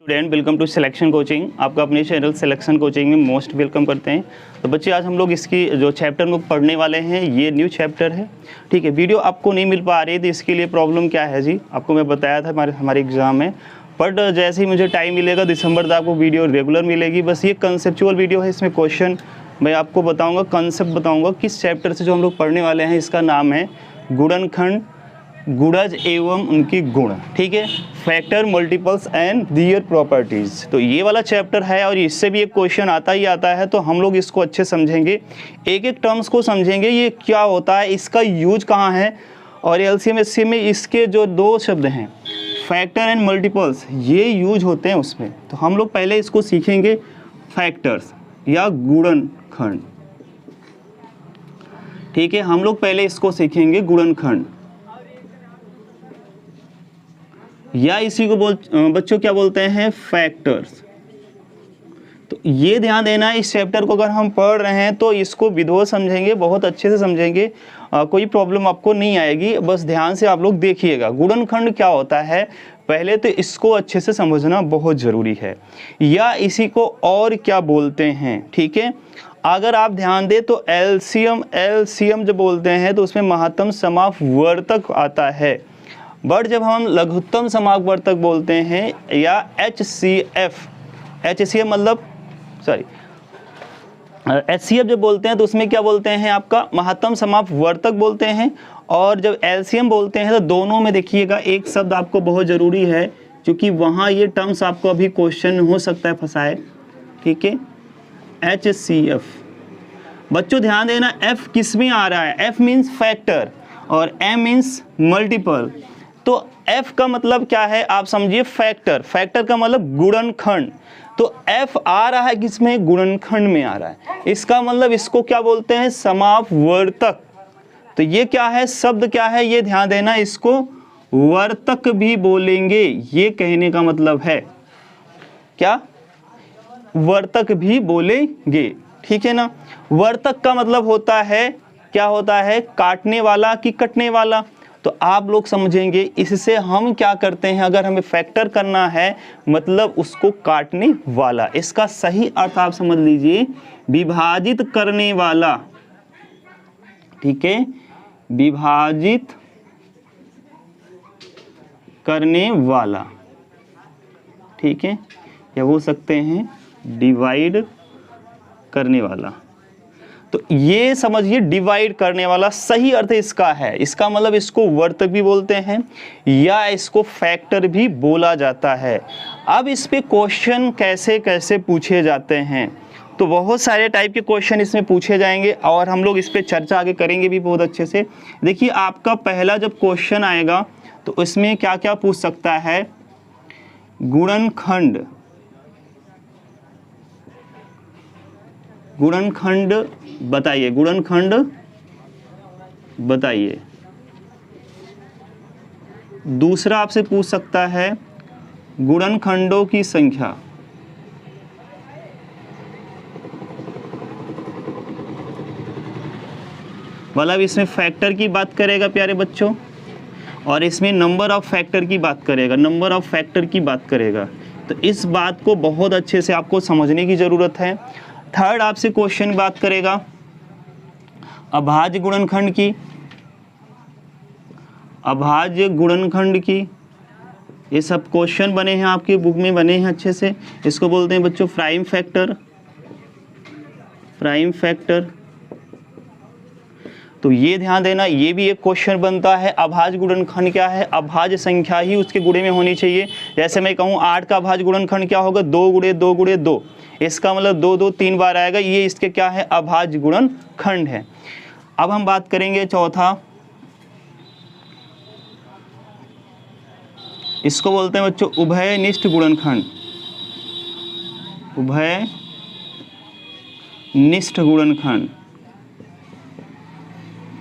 Student welcome to selection coaching. आपका अपने channel selection coaching में मोस्ट वेलकम करते हैं। तो बच्चे आज हम लोग इसकी जो चैप्टर में पढ़ने वाले हैं ये न्यू चैप्टर है। ठीक है, वीडियो आपको नहीं मिल पा रही थी, इसके लिए प्रॉब्लम क्या है जी, आपको मैं बताया था हमारे एग्ज़ाम में। बट जैसे ही मुझे टाइम मिलेगा दिसंबर तक आपको वीडियो रेगुलर मिलेगी। बस ये कंसेप्चुअल वीडियो है, इसमें क्वेश्चन मैं आपको बताऊँगा, कंसेप्ट बताऊँगा किस चैप्टर से जो हम लोग पढ़ने वाले हैं। इसका नाम है गुणनखंड, गुणज एवं उनकी गुण। ठीक है, factor, multiples and their properties. तो ये वाला चैप्टर है और इससे भी एक क्वेश्चन आता ही आता है, तो हम लोग इसको अच्छे समझेंगे, एक एक टर्म्स को समझेंगे, ये क्या होता है, इसका यूज कहाँ है। और एलसीएम एचसीएम में इसके जो दो शब्द हैं फैक्टर एंड मल्टीपल्स, ये यूज होते हैं उसमें। तो हम लोग पहले इसको सीखेंगे, फैक्टर्स या गुणनखंड। ठीक है, हम लोग पहले इसको सीखेंगे गुणनखंड, या इसी को बच्चों क्या बोलते हैं, फैक्टर्स। तो ये ध्यान देना है, इस चैप्टर को अगर हम पढ़ रहे हैं तो इसको विधिवत समझेंगे, बहुत अच्छे से समझेंगे, कोई प्रॉब्लम आपको नहीं आएगी। बस ध्यान से आप लोग देखिएगा गुणनखंड क्या होता है, पहले तो इसको अच्छे से समझना बहुत ज़रूरी है, या इसी को और क्या बोलते हैं। ठीक है, अगर आप ध्यान दें तो एलसीएम जब बोलते हैं तो उसमें महत्तम समापवर्तक आता है। बट जब हम लघुत्तम समापवर्तक बोलते हैं या एचसीएफ मतलब एचसीएफ जब बोलते हैं तो उसमें क्या बोलते हैं, आपका महत्तम समापवर्तक बोलते हैं। और जब एलसीएम बोलते हैं तो दोनों में देखिएगा एक शब्द आपको बहुत ज़रूरी है, क्योंकि वहाँ ये टर्म्स आपको अभी क्वेश्चन हो सकता है फंसाए। ठीक है, एचसीएफ बच्चों ध्यान देना, एफ किस में आ रहा है, एफ मीन्स फैक्टर और एम मीन्स मल्टीपल। तो F का मतलब क्या है, आप समझिए फैक्टर, फैक्टर का मतलब गुणनखंड। तो F आ रहा है किसमें, गुणनखंड में आ रहा है, इसका मतलब इसको क्या बोलते हैं, समापवर्तक। तो ये क्या है, शब्द क्या है, ये ध्यान देना, इसको वर्तक भी बोलेंगे, ये कहने का मतलब है क्या, वर्तक भी बोलेंगे। ठीक है ना, वर्तक का मतलब होता है, क्या होता है, काटने वाला कि कटने वाला। तो आप लोग समझेंगे, इससे हम क्या करते हैं, अगर हमें फैक्टर करना है मतलब उसको काटने वाला। इसका सही अर्थ आप समझ लीजिए, विभाजित करने वाला। ठीक है, विभाजित करने वाला। ठीक है, या बोल सकते हैं डिवाइड करने वाला। तो ये समझिए, डिवाइड करने वाला सही अर्थ इसका है। इसका मतलब इसको वर्तक भी बोलते हैं या इसको फैक्टर भी बोला जाता है। अब इस पे क्वेश्चन कैसे कैसे पूछे जाते हैं, तो बहुत सारे टाइप के क्वेश्चन इसमें पूछे जाएंगे और हम लोग इस पे चर्चा आगे करेंगे भी बहुत अच्छे से। देखिए, आपका पहला जब क्वेश्चन आएगा तो इसमें क्या क्या पूछ सकता है, गुणनखंड, गुणनखंड बताइए, गुणनखंड बताइए। दूसरा आपसे पूछ सकता है गुणनखंडों की संख्या। मतलब इसमें फैक्टर की बात करेगा प्यारे बच्चों, और इसमें नंबर ऑफ फैक्टर की बात करेगा, नंबर ऑफ फैक्टर की बात करेगा। तो इस बात को बहुत अच्छे से आपको समझने की ज़रूरत है। थर्ड आपसे क्वेश्चन बात करेगा अभाज्य गुणनखंड की, अभाज्य गुणनखंड की। ये सब क्वेश्चन बने हैं आपके बुक में, बने हैं अच्छे से। इसको बोलते हैं बच्चों प्राइम फैक्टर, प्राइम फैक्टर। तो ये ध्यान देना, ये भी एक क्वेश्चन बनता है। अभाज्य गुणनखंड क्या है, अभाज्य संख्या ही उसके गुणे में होनी चाहिए। जैसे मैं कहूँ 8 का अभाज्य गुणनखंड क्या होगा, 2 गुणे 2 गुणे 2। इसका मतलब 2 2 3 बार आएगा, ये इसके क्या है, अभाज्य गुणनखंड है। अब हम बात करेंगे चौथा, इसको बोलते हैं बच्चों उभयनिष्ठ गुणनखंड, उभयनिष्ठ गुणनखंड,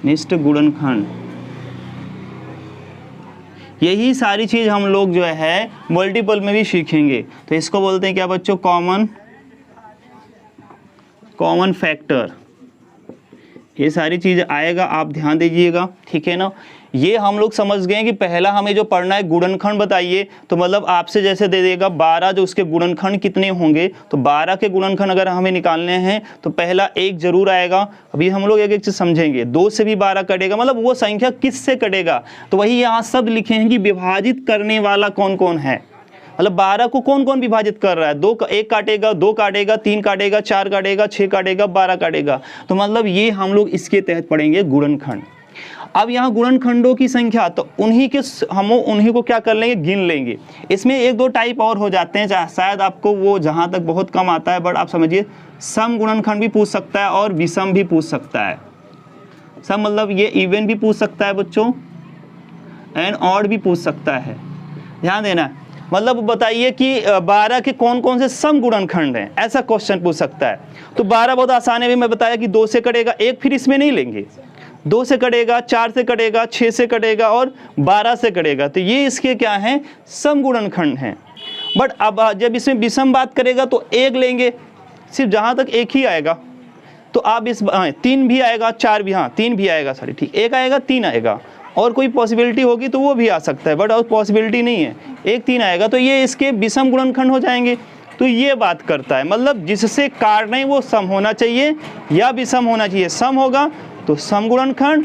निष्ठ गुणनखंड। यही सारी चीज हम लोग जो है मल्टीपल में भी सीखेंगे। तो इसको बोलते हैं क्या बच्चों, कॉमन फैक्टर। ये सारी चीज़ आएगा, आप ध्यान दीजिएगा, ठीक है ना। ये हम लोग समझ गए कि पहला हमें जो पढ़ना है गुणनखंड बताइए, तो मतलब आपसे जैसे दे देगा 12 जो उसके गुणनखंड कितने होंगे, तो 12 के गुणनखंड अगर हमें निकालने हैं तो पहला 1 जरूर आएगा। अभी हम लोग एक एक चीज़ समझेंगे, 2 से भी 12 कटेगा, मतलब वो संख्या किस से कटेगा, तो वही यहाँ सब लिखे हैं कि विभाजित करने वाला कौन कौन है, मतलब 12 को कौन कौन विभाजित कर रहा है, 2 1 काटेगा, 2 काटेगा, 3 काटेगा, 4 काटेगा, 6 काटेगा, 12 काटेगा, तो मतलब ये हम लोग इसके तहत पढ़ेंगे गुणनखंड। अब यहाँ गुणनखंडों की संख्या, तो उन्हीं को क्या कर लेंगे, गिन लेंगे। इसमें 1-2 टाइप और हो जाते हैं, शायद आपको वो जहाँ तक बहुत कम आता है, बट आप समझिए सम गुणनखंड भी पूछ सकता है और विषम भी पूछ सकता है। सम मतलब ये इवन भी पूछ सकता है बच्चों, एंड ऑड भी पूछ सकता है, ध्यान देना। मतलब बताइए कि 12 के कौन कौन से सम गुणनखंड हैं, ऐसा क्वेश्चन पूछ सकता है। तो 12 बहुत आसान है, मैं बताया कि 2 से कटेगा, 1 फिर इसमें नहीं लेंगे, 2 से कटेगा, 4 से कटेगा, 6 से कटेगा और 12 से कटेगा, तो ये इसके क्या हैं, सम गुणनखंड हैं। बट अब जब इसमें विषम बात करेगा तो 1 लेंगे, सिर्फ जहाँ तक 1 ही आएगा, तो आप इस 3 भी आएगा, 4 भी, हाँ 3 भी आएगा, सॉरी ठीक, 1 आएगा, 3 आएगा, और कोई पॉसिबिलिटी होगी तो वो भी आ सकता है, बट और पॉसिबिलिटी नहीं है, 1 3 आएगा, तो ये इसके विषम गुणनखंड हो जाएंगे। तो ये बात करता है, मतलब जिससे कारण है वो सम होना चाहिए या विषम होना चाहिए, सम होगा तो सम गुणनखंड,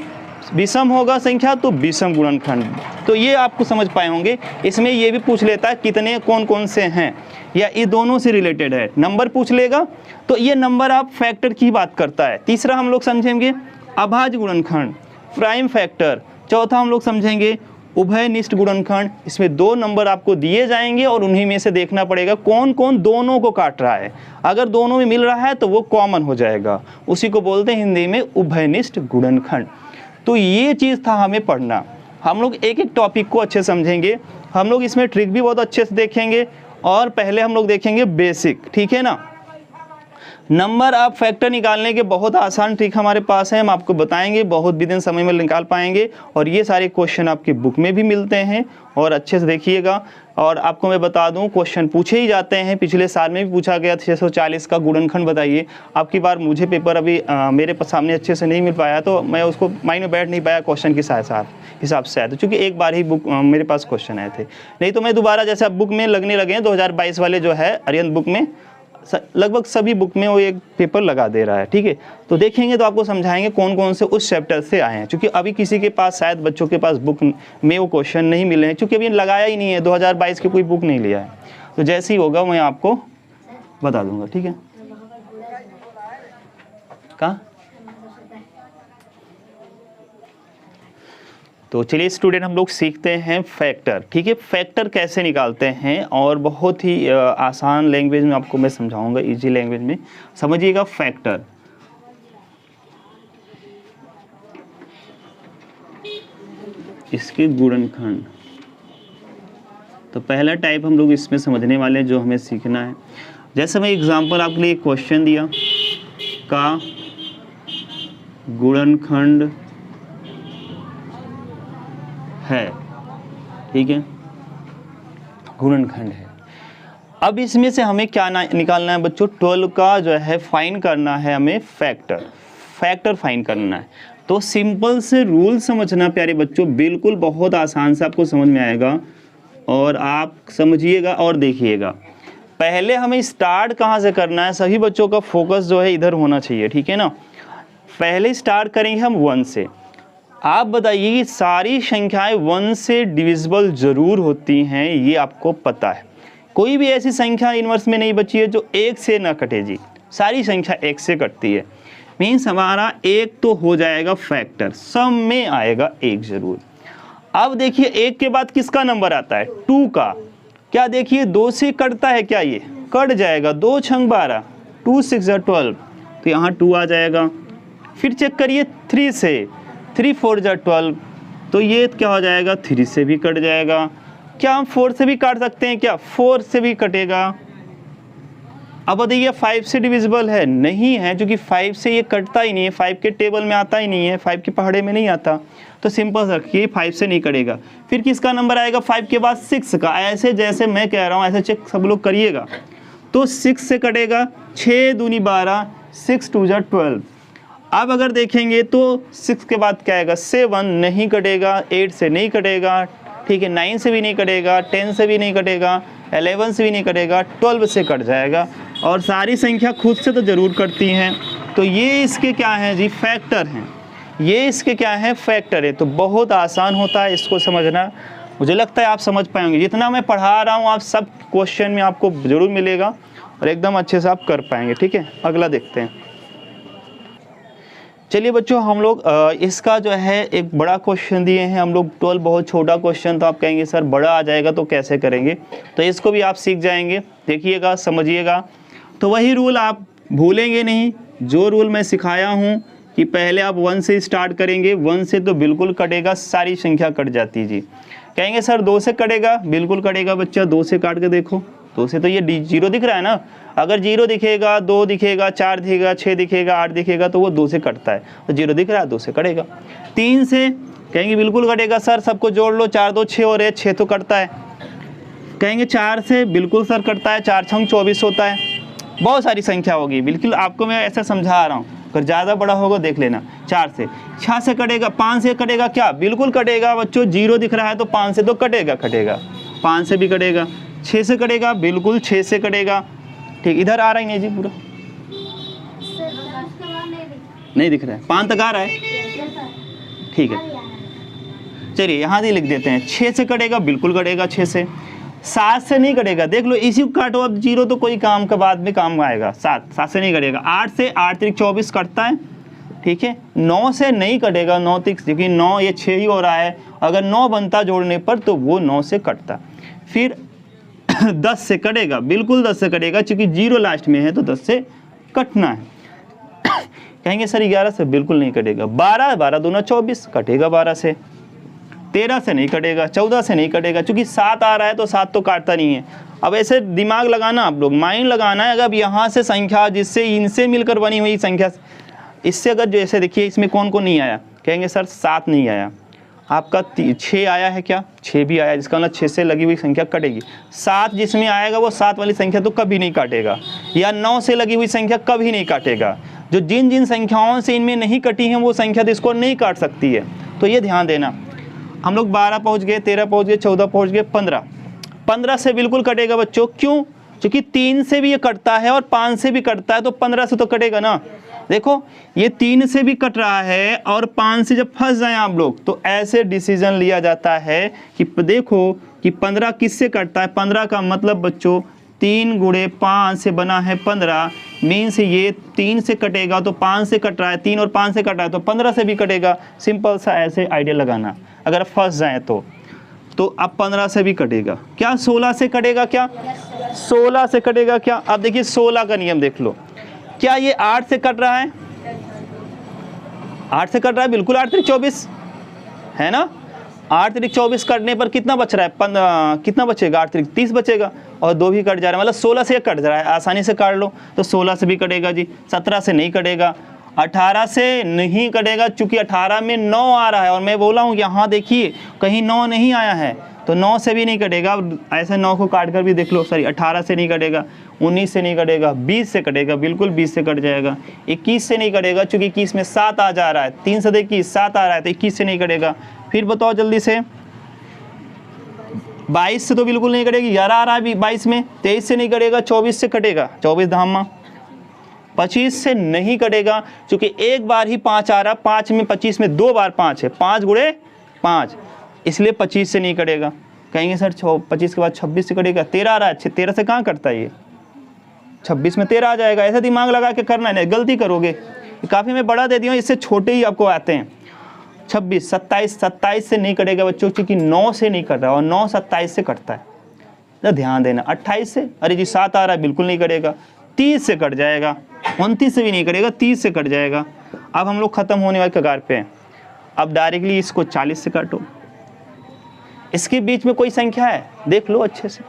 विषम होगा संख्या तो विषम गुणनखंड। तो ये आपको समझ पाए होंगे। इसमें ये भी पूछ लेता है कितने कौन कौन से हैं, या ये दोनों से रिलेटेड है, नंबर पूछ लेगा, तो ये नंबर आप फैक्टर की बात करता है। तीसरा हम लोग समझेंगे अभाज्य गुणनखंड, प्राइम फैक्टर। चौथा हम लोग समझेंगे उभयनिष्ठ गुणनखंड। इसमें 2 नंबर आपको दिए जाएंगे और उन्हीं में से देखना पड़ेगा कौन कौन दोनों को काट रहा है। अगर दोनों में मिल रहा है तो वो कॉमन हो जाएगा, उसी को बोलते हैं हिंदी में उभयनिष्ठ गुणनखंड। तो ये चीज़ था हमें पढ़ना। हम लोग एक एक टॉपिक को अच्छे समझेंगे, हम लोग इसमें ट्रिक भी बहुत अच्छे से देखेंगे, और पहले हम लोग देखेंगे बेसिक, ठीक है ना। नंबर आप फैक्टर निकालने के बहुत आसान ट्रिक हमारे पास है, हम आपको बताएंगे, बहुत विदिन समय में निकाल पाएंगे, और ये सारे क्वेश्चन आपकी बुक में भी मिलते हैं, और अच्छे से देखिएगा। और आपको मैं बता दूं क्वेश्चन पूछे ही जाते हैं, पिछले साल में भी पूछा गया 640 का गुणनखंड बताइए। आपकी बार मुझे पेपर अभी मेरे सामने अच्छे से नहीं मिल पाया, तो मैं उसको माइंड में बैठ नहीं पाया क्वेश्चन के हिसाब से आया, तो चूँकि एक बार ही बुक मेरे पास क्वेश्चन आए थे, नहीं तो मैं दोबारा जैसे अब बुक में लगने लगे हैं 2022 वाले जो है अरिहंत बुक में, लगभग सभी बुक में वो एक पेपर लगा दे रहा है, ठीक है। तो देखेंगे तो आपको समझाएंगे कौन कौन से उस चैप्टर से आए हैं, क्योंकि अभी किसी के पास शायद बच्चों के पास बुक में वो क्वेश्चन नहीं मिले हैं, क्योंकि अभी लगाया ही नहीं है, 2022 की कोई बुक नहीं लिया है। तो जैसे ही होगा मैं आपको बता दूंगा, ठीक है। कहाँ? तो चलिए स्टूडेंट हम लोग सीखते हैं फैक्टर, ठीक है। फैक्टर कैसे निकालते हैं, और बहुत ही आसान लैंग्वेज में आपको मैं समझाऊंगा, इजी लैंग्वेज में समझिएगा। फैक्टर इसके गुणनखंड, तो पहला टाइप हम लोग इसमें समझने वाले जो हमें सीखना है। जैसे मैं एग्जांपल आपके लिए क्वेश्चन दिया का गुणनखंड है, ठीक है, गुणनखंड है। अब इसमें से हमें क्या निकालना है बच्चों, 12 का जो है फाइन करना है हमें, फैक्टर फाइन करना है। तो सिंपल से रूल समझना प्यारे बच्चों, बिल्कुल बहुत आसान से आपको समझ में आएगा, और आप समझिएगा और देखिएगा। पहले हमें स्टार्ट कहाँ से करना है, सभी बच्चों का फोकस जो है इधर होना चाहिए, ठीक है ना। पहले स्टार्ट करेंगे हम 1 से। आप बताइए कि सारी संख्याएं 1 से डिविजिबल जरूर होती हैं, ये आपको पता है। कोई भी ऐसी संख्या इनवर्स में नहीं बची है जो 1 से ना कटे जी, सारी संख्या 1 से कटती है। मीन्स हमारा 1 तो हो जाएगा फैक्टर, सम में आएगा 1 जरूर। अब देखिए 1 के बाद किसका नंबर आता है, 2 का। क्या देखिए 2 से कटता है क्या, ये कट जाएगा, 2 छंग 12, 2 6 12, तो यहाँ 2 आ जाएगा। फिर चेक करिए 3 से, 3 4 12, तो ये क्या हो जाएगा, 3 से भी कट जाएगा। क्या हम 4 से भी काट सकते हैं क्या, 4 से भी कटेगा। अब बताइए 5 से डिविजिबल है, नहीं है, क्योंकि 5 से ये कटता ही नहीं है, 5 के टेबल में आता ही नहीं है, 5 के पहाड़े में नहीं आता, तो सिंपल रखिए 5 से नहीं कटेगा। फिर किसका नंबर आएगा 5 के बाद, 6 का। ऐसे जैसे मैं कह रहा हूँ ऐसे चेक सब लोग करिएगा। तो 6 से कटेगा, 6 दूनी 12, 6 2 12। अब अगर देखेंगे तो 6 के बाद क्या आएगा, 7 नहीं कटेगा, 8 से नहीं कटेगा, ठीक है, 9 से भी नहीं कटेगा, 10 से भी नहीं कटेगा, 11 से भी नहीं कटेगा, 12 से कट जाएगा। और सारी संख्या खुद से तो ज़रूर कटती हैं। तो ये इसके क्या हैं जी, फैक्टर हैं। ये इसके क्या है, फैक्टर है। तो बहुत आसान होता है इसको समझना। मुझे लगता है आप समझ पाएंगे। जितना मैं पढ़ा रहा हूँ आप सब क्वेश्चन में आपको ज़रूर मिलेगा और एकदम अच्छे से आप कर पाएंगे। ठीक है, अगला देखते हैं। चलिए बच्चों, हम लोग इसका जो है एक बड़ा क्वेश्चन दिए हैं हम लोग। 12 बहुत छोटा क्वेश्चन, तो आप कहेंगे सर बड़ा आ जाएगा तो कैसे करेंगे, तो इसको भी आप सीख जाएंगे। देखिएगा, समझिएगा। तो वही रूल आप भूलेंगे नहीं, जो रूल मैं सिखाया हूँ कि पहले आप 1 से स्टार्ट करेंगे। 1 से तो बिल्कुल कटेगा, सारी संख्या कट जाती जी। कहेंगे सर 2 से कटेगा, बिल्कुल कटेगा बच्चा। 2 से काट के देखो, 2 से तो ये 0 दिख रहा है ना। अगर 0 दिखेगा, 2 दिखेगा, 4 दिखेगा, 6 दिखेगा, 8 दिखेगा, तो वो 2 से कटता है। तो 0 दिख रहा है, 2 से कटेगा। 3 से कहेंगे बिल्कुल कटेगा सर, सबको जोड़ लो, 4 2 6 और 6 तो कटता है। कहेंगे 4 से बिल्कुल सर कटता है, 4 6 24 होता है। बहुत सारी संख्या होगी, बिल्कुल आपको मैं ऐसा समझा रहा हूँ। अगर ज़्यादा बड़ा होगा देख लेना। 4 से, 6 से कटेगा, 5 से कटेगा, क्या बिल्कुल कटेगा बच्चों। 0 दिख रहा है तो 5 से तो कटेगा, 5 से भी कटेगा। 6 से कटेगा, बिल्कुल 6 से कटेगा। ठीक, इधर आ रहा ही नहीं जी पूरा, नहीं दिख रहा है, 5 तक आ रहा है। ठीक है, चलिए यहाँ से लिख देते हैं। 6 से कटेगा, बिल्कुल कटेगा 6 से। 7 से नहीं कटेगा, देख लो, इसी को काटो अब। 0 तो कोई काम का बाद में काम आएगा। 7 से नहीं कटेगा। 8 से, 8 3 24 कटता है। ठीक है, 9 से नहीं कटेगा, 9 3, क्योंकि 9 ये 6 ही हो रहा है। अगर 9 बनता जोड़ने पर तो वो 9 से कटता। फिर 10 से कटेगा, बिल्कुल 10 से कटेगा, क्योंकि 0 लास्ट में है तो 10 से कटना है। कहेंगे सर 11 से बिल्कुल नहीं कटेगा। 12 12 दूना 24 कटेगा 12 से। 13 से नहीं कटेगा, 14 से नहीं कटेगा, क्योंकि 7 आ रहा है तो 7 तो काटता नहीं है। अब ऐसे दिमाग लगाना, आप लोग माइंड लगाना है। अगर यहाँ से संख्या जिससे इनसे मिलकर बनी हुई संख्या, इससे अगर जैसे देखिए इसमें कौन कौन नहीं आया, कहेंगे सर 7 नहीं आया, आपका 6 आया है क्या, 6 भी आया, जिसका मतलब 6 से लगी हुई संख्या कटेगी। 7 जिसमें आएगा वो 7 वाली संख्या तो कभी नहीं काटेगा, या 9 से लगी हुई संख्या कभी नहीं काटेगा। जो जिन जिन संख्याओं से इनमें नहीं कटी हैं वो संख्या तो इसको नहीं काट सकती है। तो ये ध्यान देना। हम लोग 12 पहुँच गए, 13 पहुँच गए, 14 पहुँच गए, 15 से बिल्कुल कटेगा बच्चों। क्यों? क्योंकि 3 से भी ये कटता है और 5 से भी कटता है, तो 15 से तो कटेगा ना। देखो ये 3 से भी कट रहा है और 5 से जब फंस जाए आप लोग, तो ऐसे डिसीजन लिया जाता है कि देखो कि 15 किससे कटता है। 15 का मतलब बच्चों 3 गुणे 5 से बना है 15, मीन्स ये 3 से कटेगा तो 5 से कट रहा है, 3 और 5 से कट रहा है तो 15 से भी कटेगा। सिंपल सा ऐसे आइडिया लगाना। अगर फंस जाए तो अब 15 से भी कटेगा। क्या 16 से कटेगा? क्या 16 से कटेगा? क्या अब देखिए 16 का नियम देख लो। क्या ये 8 से कट रहा है? 8 से कट रहा है, बिल्कुल 8 3 24 है ना। 8 3 24 कटने पर कितना बच रहा है? कितना बचेगा? 8 3 30 बचेगा और 2 भी कट जा रहा है, मतलब 16 से कट जा रहा है। आसानी से काट लो। तो 16 से भी कटेगा जी। 17 से नहीं कटेगा। 18 से नहीं कटेगा, चूंकि 18 में 9 आ रहा है और मैं बोला हूँ यहाँ देखिए कहीं 9 नहीं आया है, तो 9 से भी नहीं कटेगा। ऐसे 9 को काट कर भी देख लो। सॉरी, 18 से नहीं कटेगा, 19 से नहीं कटेगा, 20 से कटेगा, बिल्कुल 20 से कट जाएगा। 21 से नहीं कटेगा, चूंकि 21 में 7 आ जा रहा है। 3 से 21 7 आ रहा है, तो 21 से नहीं कटेगा। फिर बताओ जल्दी से। 22 से तो बिल्कुल नहीं कटेगी, 11 आ रहा है 22 में। 23 से नहीं कटेगा, 24 से कटेगा, 24 धामा। 25 से नहीं कटेगा, क्योंकि एक बार ही 5 आ रहा। 5 में 25 में 2 बार 5 है, 5 गुणे 5, इसलिए 25 से नहीं कटेगा। कहेंगे सर 25 के बाद 26 से कटेगा। 13 आ रहा है, 13 से कहाँ कटता है ये? 26 में 13 आ जाएगा। ऐसा दिमाग लगा के करना है, गलती करोगे। काफ़ी मैं बड़ा दे दिया हूँ, इससे छोटे ही आपको आते हैं। 26 27 से नहीं कटेगा बच्चों, क्योंकि 9 से नहीं कट रहा और 9 27 से कटता है, तो ध्यान देना। 28 से, अरे जी 7 आ रहा है, बिल्कुल नहीं कटेगा। 30 से कट जाएगा। 29 से भी नहीं कटेगा, 30 से कट जाएगा। अब हम लोग खत्म होने वाले कगार पे हैं। अब डायरेक्टली इसको 40 से काटो। इसके बीच में कोई संख्या है? देख लो अच्छे से,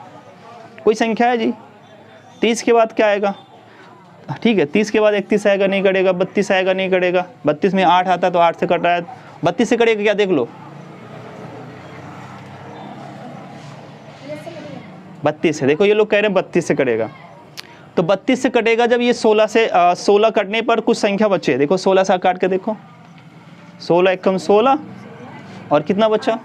कोई संख्या है जी? 30 के बाद क्या आएगा? ठीक है, 30 के बाद 31 आएगा, नहीं कटेगा। 32 आएगा, नहीं कटेगा। 32 में 8 आता है तो 8 से कट रहा है। 32 से कटेगा क्या? देख लो, 32 से। देखो ये लोग कह रहे हैं 32 से कटेगा, तो 32 से कटेगा जब ये 16 से 16 कटने पर कुछ संख्या बचे, देखो 16 से काट के देखो, 16 एकम 16 और कितना बचा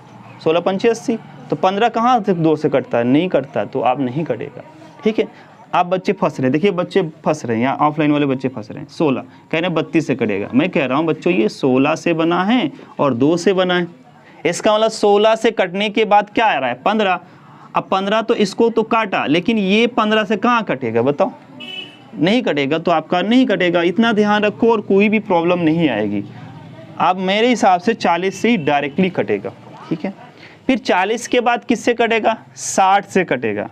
16 पंचे 80, तो 15 कहाँ से 2 से कटता है, नहीं कटता, तो आप नहीं कटेगा। ठीक है, आप बच्चे फंस रहे हैं, देखिए बच्चे फंस रहे हैं, यहाँ ऑफलाइन वाले बच्चे फंस रहे हैं। 16 कह रहे हैं 32 से कटेगा, मैं कह रहा हूँ बच्चों ये 16 से बना है और 2 से बना है, इसका मतलब 16 से कटने के बाद क्या आ रहा है 15। अब 15 तो इसको तो काटा, लेकिन ये 15 से कहाँ कटेगा बताओ, नहीं कटेगा, तो आपका नहीं कटेगा। इतना ध्यान रखो और कोई भी प्रॉब्लम नहीं आएगी। अब मेरे हिसाब से 40 से ही डायरेक्टली कटेगा। ठीक है, फिर 40 के बाद किससे कटेगा, 60 से कटेगा।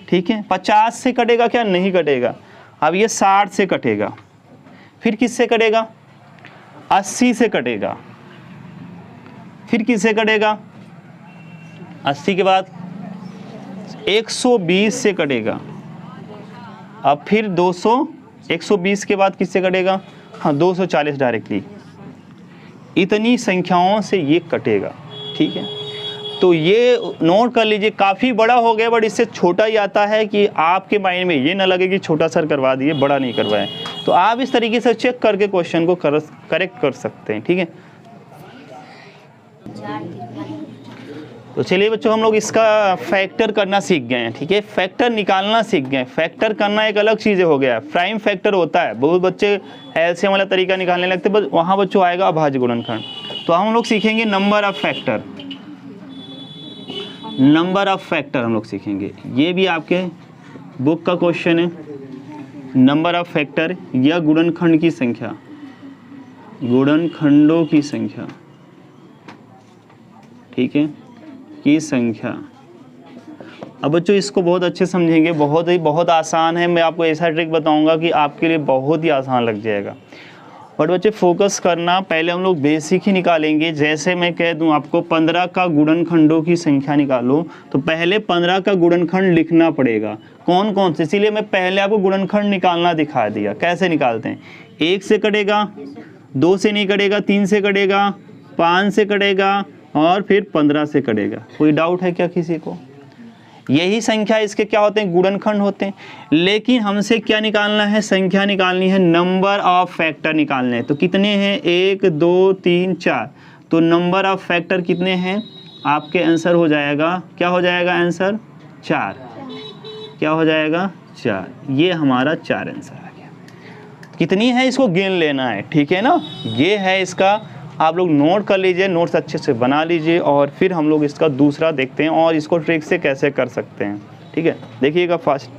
ठीक है, 50 से कटेगा क्या, नहीं कटेगा। अब ये 60 से कटेगा, फिर किससे कटेगा, 80 से कटेगा, फिर किससे कटेगा, 80 के बाद 120 से कटेगा, अब फिर 200, 120 के बाद किससे कटेगा, हाँ 240 डायरेक्टली। इतनी संख्याओं से ये कटेगा। ठीक है, तो ये नोट कर लीजिए, काफ़ी बड़ा हो गया, बट इससे छोटा ही आता है कि आपके माइंड में ये ना लगे कि छोटा सर करवा दिए, बड़ा नहीं करवाए। तो आप इस तरीके से चेक करके क्वेश्चन को करेक्ट कर सकते हैं। ठीक है, तो चलिए बच्चों हम लोग इसका फैक्टर करना सीख गए हैं। ठीक है, फैक्टर निकालना सीख गए। फैक्टर करना एक अलग चीज़ हो गया, प्राइम फैक्टर होता है, बहुत बच्चे एलसीएम वाला तरीका निकालने लगते, बस वहाँ बच्चों आएगा अभाज्य गुणनखंड। तो हम लोग सीखेंगे number of factor, number of factor हम लोग सीखेंगे। ये भी आपके बुक का क्वेश्चन है, नंबर ऑफ फैक्टर या गुणनखंड की संख्या, गुणनखंडों की संख्या। ठीक है, की संख्या। अब बच्चों इसको बहुत अच्छे समझेंगे, बहुत आसान है। मैं आपको ऐसा ट्रिक बताऊंगा कि आपके लिए बहुत ही आसान लग जाएगा। बट बच्चे फोकस करना, पहले हम लोग बेसिक ही निकालेंगे। जैसे मैं कह दूं आपको 15 का गुणनखंडों की संख्या निकालो, तो पहले 15 का गुणनखंड लिखना पड़ेगा, कौन कौन से। इसीलिए मैं पहले आपको गुणनखंड निकालना दिखा दिया, कैसे निकालते हैं। 1 से कटेगा, 2 से नहीं कटेगा, 3 से कटेगा, 5 से कटेगा और फिर 15 से कटेगा। कोई डाउट है क्या किसी को? यही संख्या इसके क्या होते हैं, गुणनखंड होते हैं। लेकिन हमसे क्या निकालना है, संख्या निकालनी है, नंबर ऑफ फैक्टर निकालने हैं। तो कितने हैं, 1 2 3 4, तो नंबर ऑफ फैक्टर कितने हैं, आपके आंसर हो जाएगा, क्या हो जाएगा आंसर, 4। क्या हो जाएगा, 4। ये हमारा 4 आंसर आ गया। कितनी है इसको गिन लेना है, ठीक है ना। ये है इसका, आप लोग नोट कर लीजिए, नोट्स अच्छे से बना लीजिए, और फिर हम लोग इसका दूसरा देखते हैं और इसको ट्रिक से कैसे कर सकते हैं। ठीक है, देखिएगा फास्ट।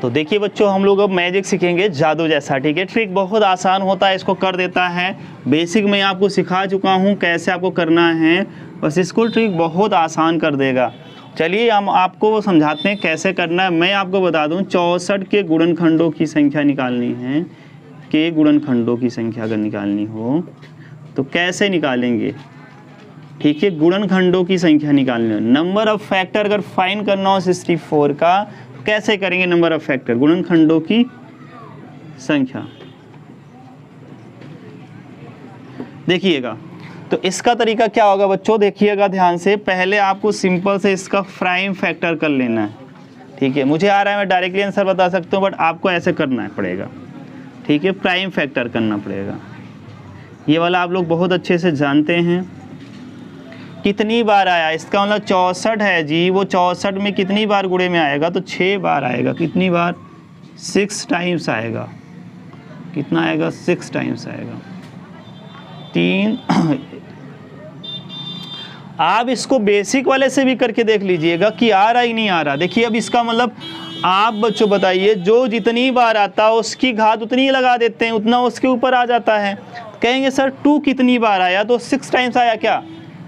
तो देखिए बच्चों हम लोग अब मैजिक सीखेंगे, जादू जैसा। ठीक है, ट्रिक बहुत आसान होता है, इसको कर देता है। बेसिक मैं आपको सिखा चुका हूँ कैसे आपको करना है, बस इसको ट्रिक बहुत आसान कर देगा। चलिए हम आपको समझाते हैं कैसे करना है। मैं आपको बता दूँ, 64 के गुणनखंडों की संख्या निकालनी है, के गुणनखंडों की संख्या अगर निकालनी हो तो कैसे निकालेंगे। ठीक है, गुणनखंडों की संख्या निकालनी हो, नंबर ऑफ फैक्टर अगर फाइंड करना हो 64 का, कैसे करेंगे नंबर ऑफ फैक्टर, गुणनखंडों की संख्या। देखिएगा, तो इसका तरीका क्या होगा बच्चों, देखिएगा ध्यान से। पहले आपको सिंपल से इसका प्राइम फैक्टर कर लेना है। ठीक है, मुझे आ रहा है, मैं डायरेक्टली आंसर बता सकता हूँ, बट आपको ऐसे करना पड़ेगा। ठीक है, प्राइम फैक्टर करना पड़ेगा। ये वाला आप लोग बहुत अच्छे से जानते हैं। कितनी बार आया, इसका मतलब 64 है जी, वो 64 में कितनी बार गुणे में आएगा, तो 6 बार आएगा। कितनी बार, 6 टाइम्स आएगा। कितना आएगा, 6 टाइम्स आएगा। 3 आप इसको बेसिक वाले से भी करके देख लीजिएगा कि आ रहा ही नहीं आ रहा। देखिए अब इसका मतलब आप बच्चों बताइए, जो जितनी बार आता है उसकी घात उतनी ही लगा देते हैं, उतना उसके ऊपर आ जाता है। कहेंगे सर 2 कितनी बार आया, तो 6 टाइम्स आया क्या।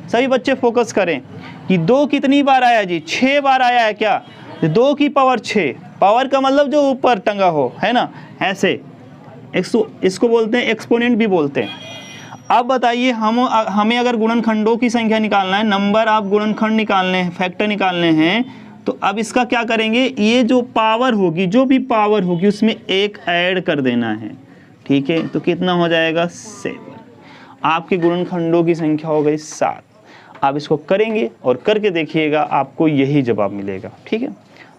सभी बच्चे फोकस करें कि 2 कितनी बार आया जी, 6 बार आया है क्या, 2 की पावर 6, पावर का मतलब जो ऊपर टंगा हो, है ना, ऐसे इसको बोलते हैं, एक्सपोनेंट भी बोलते हैं। अब बताइए हमें अगर गुणनखंडों की संख्या निकालना है, नंबर ऑफ गुणनखंड निकालने हैं, फैक्टर निकालने हैं, तो अब इसका क्या करेंगे, ये जो पावर होगी, जो भी पावर होगी उसमें 1 ऐड कर देना है। ठीक है, तो कितना हो जाएगा, 7। आपके गुणनखंडों की संख्या हो गई 7। आप इसको करेंगे और करके देखिएगा, आपको यही जवाब मिलेगा। ठीक है,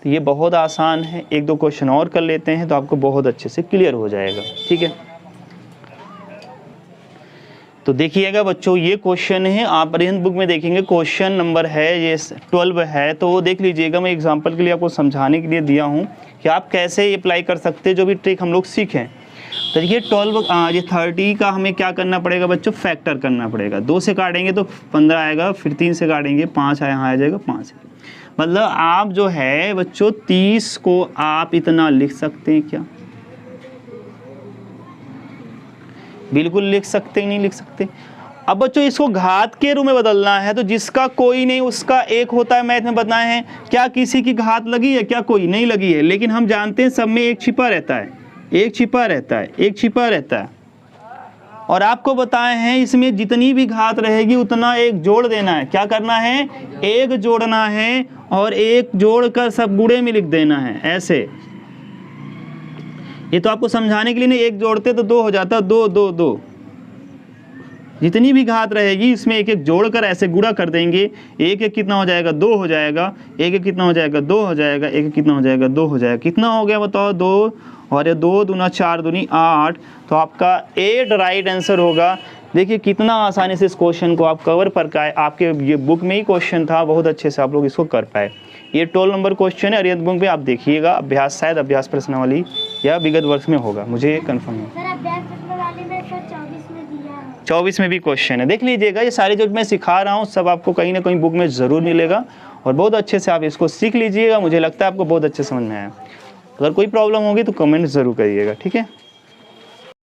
तो ये बहुत आसान है, एक दो क्वेश्चन और कर लेते हैं तो आपको बहुत अच्छे से क्लियर हो जाएगा। ठीक है, तो देखिएगा बच्चों, ये क्वेश्चन है, आप अरिहंत बुक में देखेंगे क्वेश्चन नंबर है ये 12 है, तो वो देख लीजिएगा। मैं एग्जांपल के लिए आपको समझाने के लिए दिया हूँ कि आप कैसे अप्लाई कर सकते हैं जो भी ट्रिक हम लोग सीखें। तो ये 30 का हमें क्या करना पड़ेगा बच्चों, फैक्टर करना पड़ेगा। 2 से काटेंगे तो 15 आएगा, फिर 3 से काटेंगे 5 यहाँ आ जाएगा 5। मतलब आप जो है बच्चों 30 को आप इतना लिख सकते हैं क्या? बिल्कुल लिख सकते हैं, नहीं लिख सकते। अब बच्चों इसको घात के रूप में बदलना है, तो जिसका कोई नहीं उसका एक होता है, मैथ में बताए हैं। क्या किसी की घात लगी है? क्या कोई नहीं लगी है, लेकिन हम जानते हैं सब में एक छिपा रहता है, एक छिपा रहता है, एक छिपा रहता है। और आपको बताए हैं इसमें जितनी भी घात रहेगी उतना एक जोड़ देना है। क्या करना है? एक जोड़ना है और एक जोड़कर सब गुणे में लिख देना है, ऐसे। ये तो आपको समझाने के लिए नहीं, एक जोड़ते तो 2 हो जाता, 2 2 2। जितनी भी घात रहेगी इसमें एक एक जोड़कर ऐसे गुणा कर देंगे। एक एक कितना हो जाएगा? 2 हो जाएगा। एक एक कितना हो जाएगा? 2 हो जाएगा। एक एक कितना हो जाएगा? 2 हो जाएगा। कितना हो गया बताओ? 2, और ये 2 दूना 4 दूनी 8, तो आपका 8 राइट आंसर होगा। देखिए कितना आसानी से इस क्वेश्चन को आप कवर कर पाए, आपके ये बुक में ही क्वेश्चन था, बहुत अच्छे से आप लोग इसको कर पाए। ये 12 नंबर क्वेश्चन है अरिहंत बुक में, आप देखिएगा। अभ्यास शायद अभ्यास प्रश्नावली या विगत वर्ष में होगा, मुझे कंफर्म है। 24 में भी क्वेश्चन है, देख लीजिएगा। ये सारे जो मैं सिखा रहा हूँ सब आपको कहीं ना कहीं बुक में ज़रूर मिलेगा, और बहुत अच्छे से आप इसको सीख लीजिएगा। मुझे लगता है आपको बहुत अच्छे समझ में आया। अगर कोई प्रॉब्लम होगी तो कमेंट ज़रूर करिएगा, ठीक है।